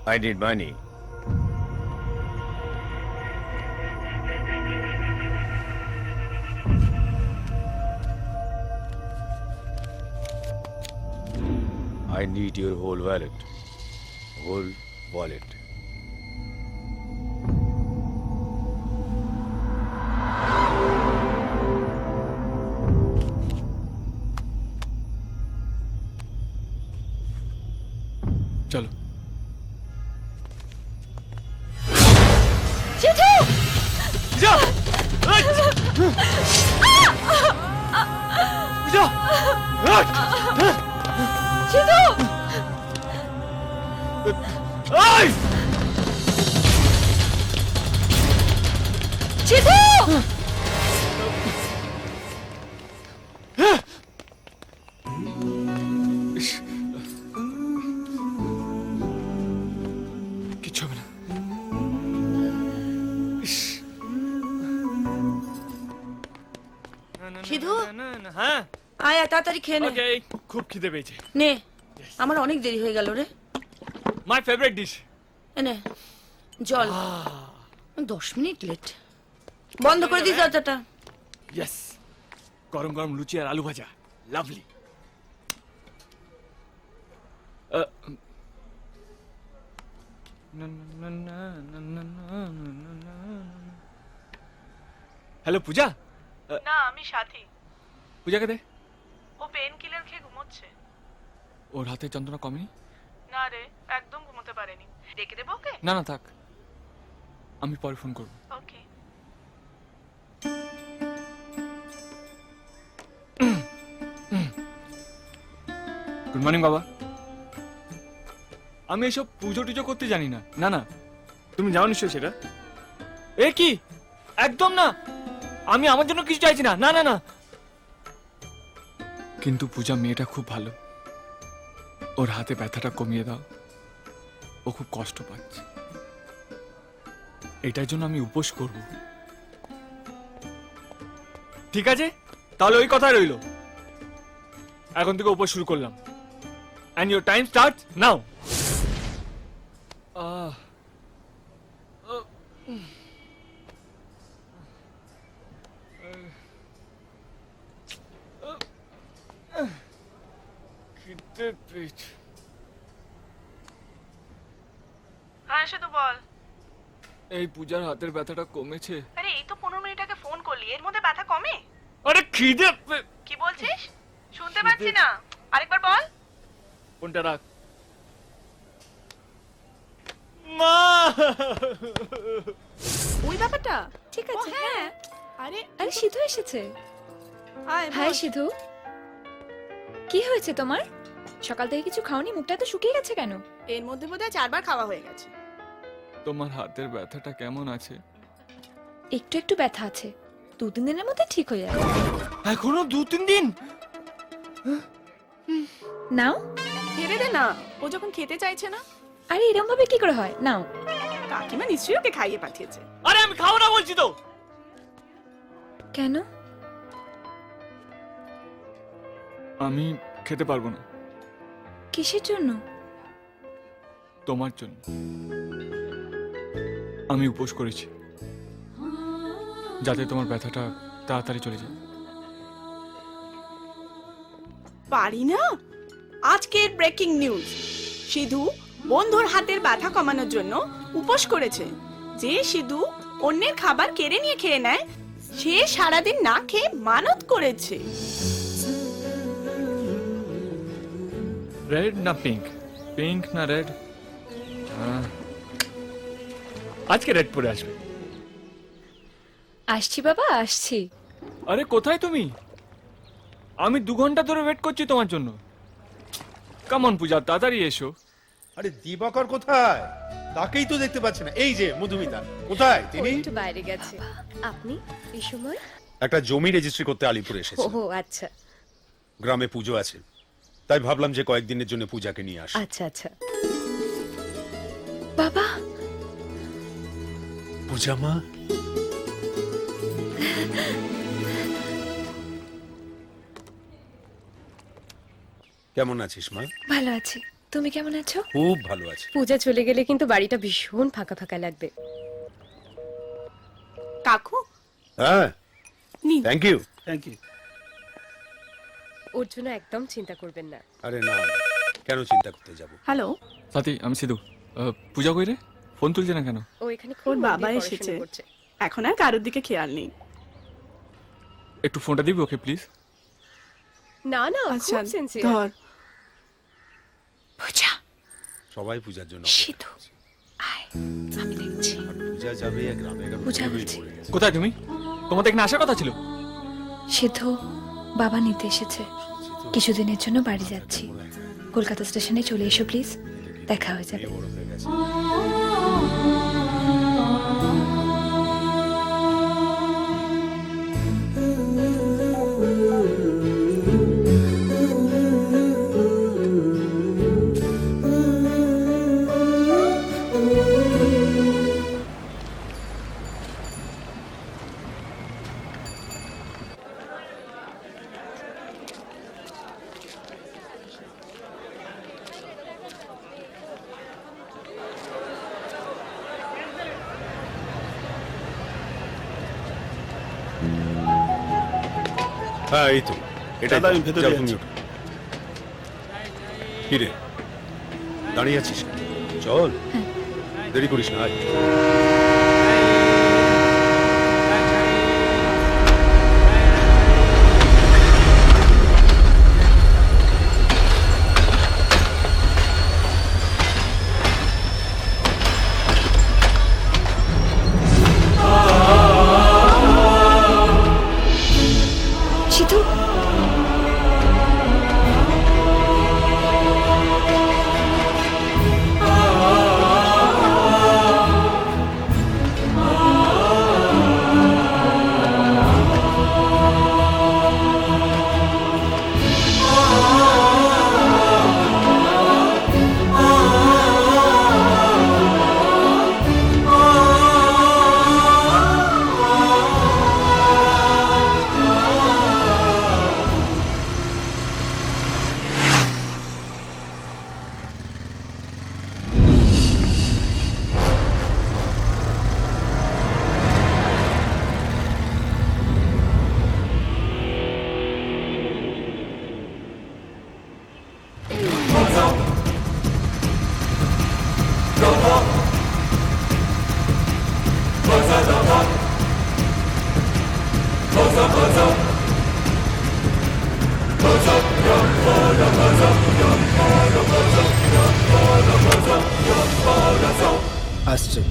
I need money. I need your whole wallet. Whole wallet. চলো। সিধু! পূজা! এই! পূজা! এই! সিধু! এই! সিধু! ইস! কিচ্ছু হবে না। ইস! সিধু? হ্যাঁ আয় আয়, তাড়াতাড়ি খেয়ে নে। ওকে, খুব খিদে পেয়েছে। নে, আমার অনেক দেরি হয়ে গেল রে। My favourite dish. এনে জল। 10 মিনিট লেট। বন্ধ করে দিস দরজাটা। ইয়েস, গরম গরম লুচি আর আলু ভাজা, লাভলি। হ্যালো পূজা। না, আমি সাথী। পূজাকে দে। ও পেন কিলার খেয়ে ঘুমোচ্ছে। ওর হাতে যন্ত্রণা কমেনি? না রে, একদম ঘুমোতে পারেনি। ডেকে দেবো ওকে? না না থাক, আমি পরে ফোন করবো। ওকে। গুড মর্নিং বাবা। আমি এসব পুজো টুজো করতে জানি না। না না, তুমি জানো নিশ্চয় সেটা। এ কি, একদম না, আমি আমার জন্য কিছু চাইছি না। না না না, কিন্তু পূজা মেয়েটা খুব ভালো, ওর হাতে ব্যথাটা কমিয়ে দাও, ও খুব কষ্ট পাচ্ছে। এটার জন্য আমি উপোস করব। ঠিক আছে, তাহলে ওই কথাই রইলো। এখন থেকে উপোস শুরু করলাম। And your time starts now. খিদে পেয়েছে। হ্যাঁ শুধু বল। এই পূজার হাতের ব্যথাটা কমেছে? আরে এই তো 15 মিনিট আগে ফোন করলি, এর মধ্যে ব্যথা কমে? আরে খিদে কি বলছিস? শুনতে পাচ্ছি না, আরেকবার বল। ফোনটা রাখ। মা! ওই ব্যাপারটা ঠিক আছে। হ্যাঁ, আরে আরে সিধু এসেছে। আয় হাই বস। সিধু, কি হয়েছে তোমার? সকাল থেকে কিছু খাওনি, মুখটা তো শুকিয়ে গেছে কেন? এর মধ্যে বোধহয় 4বার খাওয়া হয়ে গেছে। তোমার হাতের ব্যথাটা কেমন আছে? একটু একটু ব্যথা আছে, 2-3 দিনের মধ্যে ঠিক হয়ে যাবে। এখনো 2-3 দিন? নাও। খেতে দে না, ও যখন খেতে চাইছে না। আরে এরকম ভাবে কি করে হয়? নাও। কাকিমা নিশ্চয়ই ওকে খাইয়ে পাঠিয়েছে। আরে আমি খাবো না বলছি তো। কেন? আমি খেতে পারবো না। কিসের জন্য? তোমার জন্য। আমি উপোস করেছি, যাতে তোমার ব্যথাটা তাড়াতাড়ি চলে যায়। পারি না। আজকের ব্রেকিং নিউজ, সিধু বন্ধুর হাতের ব্যথা কমানোর জন্য উপোস করেছে। যে সিধু অন্যের খাবার কেড়ে নিয়ে খেয়ে নেয়, সে সারাদিন না খেয়ে মানত করেছে। রেড না পিঙ্ক? পিঙ্ক না রেড? আজকে রেড পরে আসবে। আসছি বাবা, আসছি। আরে কোথায় তুমি? আমি 2 ঘন্টা ধরে ওয়েট করছি তোমার জন্য। কামন পূজা, তাড়াতাড়ি এসো। আরে দিবাকর কোথায়? তাকেই তো দেখতে পাচ্ছি না। এই যে মধুমিতা, কোথায় তিনি? একটু বাইরে গেছে। আপনি এই সময়? একটা জমি রেজিস্ট্রি করতে আলিপুরে এসেছে। ও আচ্ছা গ্রামে পুজো আছে, তাই ভাবলাম যে কয়েকদিনের জন্য পূজাকে নিয়ে আসি। আচ্ছা আচ্ছা। বাবা, পূজা মা, কেমন আছিস মা? ভালো আছি। তুমি কেমন আছো? খুব ভালো আছে। পূজা চলে গেলে কিন্তু বাড়িটা ভীষণ ফাঁকা ফাঁকা লাগবে। কাকু হ্যাঁ, নিন। Thank you. ওর জন্য একদম চিন্তা করবেন না। আরে না, কেন চিন্তা করতে যাব? হ্যালো, সাথী আমি সিধু। পূজা কই রে? ফোন তুলছে না কেন? ও এখানে খুব ওর মন বাবা দিয়ে এসেছে। পড়াশোনা করছে। এখন আর কারোর দিকে খেয়াল নেই। একটু ফোনটা দিবি ওকে প্লিজ? না না, আচ্ছা খুব সিনসিয়ার। ধর। পূজা সবাই পূজার জন্য সিধু আয় আমি দেখছি। আর পূজা যাবে গ্রামে গ্রামে পূজা ঘুরে বলছি। পড়ে গেছে। কোথায় তুমি? তোমাদের এখানে আসার কথা ছিল। সিদ্ধু বাবা নিতে এসেছে, কিছুদিনের জন্য বাড়ি যাচ্ছি। কলকাতা স্টেশনে চলে এসো প্লিজ, দেখা হয়ে যাবে। বড় হয়ে গেছে। হ্যাঁ, এই তো এটা দাদা, আমি ভেতরে যাও, যাচ্ছি। তুমি ওঠো। কি রে, দাঁড়িয়ে আছিস কেন? চল, দেরি করিস না, আয়। সিধু আসছে।